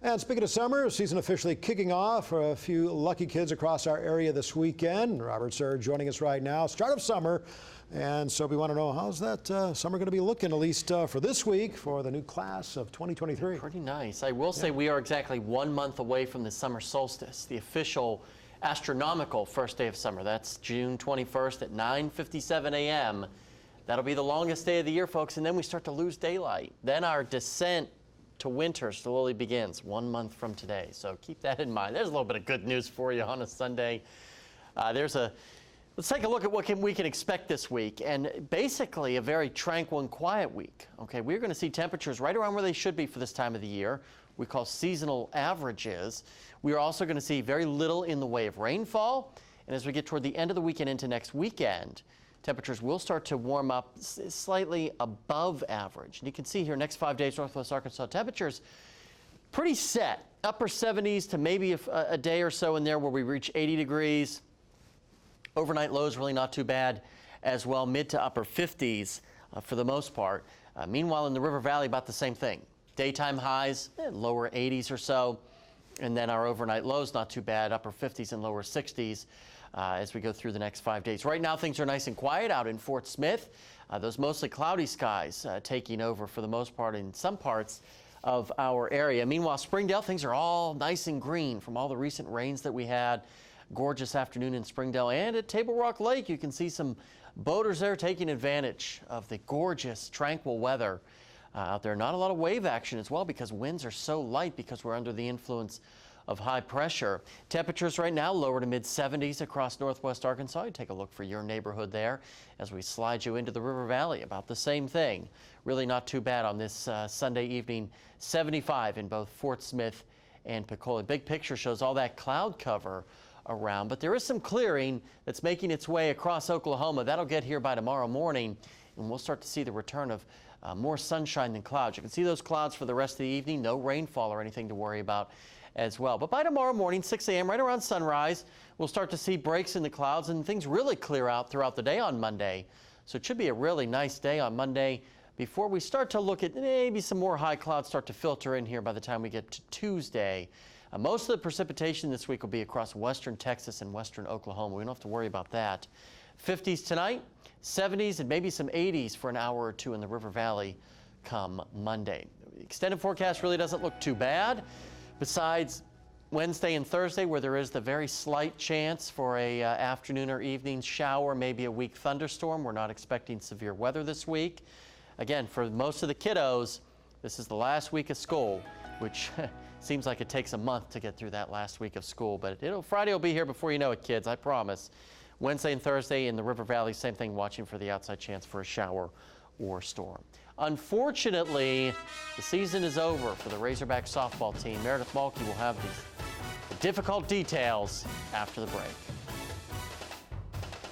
And speaking of summer, season officially kicking off for a few lucky kids across our area this weekend. Robert Suhr joining us right now. Start of summer. And so we want to know, how's that summer going to be looking, at least for this week, for the new class of 2023? Pretty nice. I will say we are exactly 1 month away from the summer solstice, the official astronomical first day of summer. That's June 21st at 9:57 a.m. That'll be the longest day of the year, folks, and then we start to lose daylight. Then our descent to winter slowly begins 1 month from today. So keep that in mind. There's a little bit of good news for you on a Sunday. Let's take a look at what we can expect this week, and basically a very tranquil and quiet week. Okay, we're going to see temperatures right around where they should be for this time of the year. We call seasonal averages. We are also going to see very little in the way of rainfall, and as we get toward the end of the weekend into next weekend, temperatures will start to warm up slightly above average. And you can see here next 5 days, Northwest Arkansas temperatures pretty set, upper 70s to maybe a day or so in there where we reach 80 degrees. Overnight lows really not too bad as well, mid to upper 50s for the most part. Meanwhile, in the River Valley, about the same thing. Daytime highs, lower 80s or so, and then our overnight lows not too bad, upper 50s and lower 60s as we go through the next 5 days. Right now, things are nice and quiet out in Fort Smith. Those mostly cloudy skies taking over for the most part in some parts of our area. Meanwhile, Springdale, things are all nice and green from all the recent rains that we had. Gorgeous afternoon in Springdale, and at Table Rock Lake you can see some boaters there taking advantage of the gorgeous tranquil weather out there. Not a lot of wave action as well because winds are so light because we're under the influence of high pressure. Temperatures right now lower to mid 70s across Northwest Arkansas. You take a look for your neighborhood there as we slide you into the River Valley. About the same thing. Really not too bad on this Sunday evening. 75 in both Fort Smith and Pecola. Big picture shows all that cloud cover around, but there is some clearing that's making its way across Oklahoma. That'll get here by tomorrow morning, and we'll start to see the return of more sunshine than clouds. You can see those clouds for the rest of the evening. No rainfall or anything to worry about as well. But by tomorrow morning, 6 a.m., right around sunrise, we'll start to see breaks in the clouds, and things really clear out throughout the day on Monday. So it should be a really nice day on Monday before we start to look at maybe some more high clouds start to filter in here by the time we get to Tuesday. Most of the precipitation this week will be across western Texas and western Oklahoma. We don't have to worry about that. 50s tonight, 70s, and maybe some 80s for an hour or two in the River Valley come Monday. The extended forecast really doesn't look too bad, besides Wednesday and Thursday, where there is the very slight chance for a afternoon or evening shower, maybe a weak thunderstorm. We're not expecting severe weather this week. Again, for most of the kiddos, this is the last week of school, which seems like it takes a month to get through that last week of school, but Friday will be here before you know it, kids, I promise. Wednesday and Thursday in the River Valley, same thing, watching for the outside chance for a shower or storm. Unfortunately, the season is over for the Razorback softball team. Meredith Malky will have the difficult details after the break.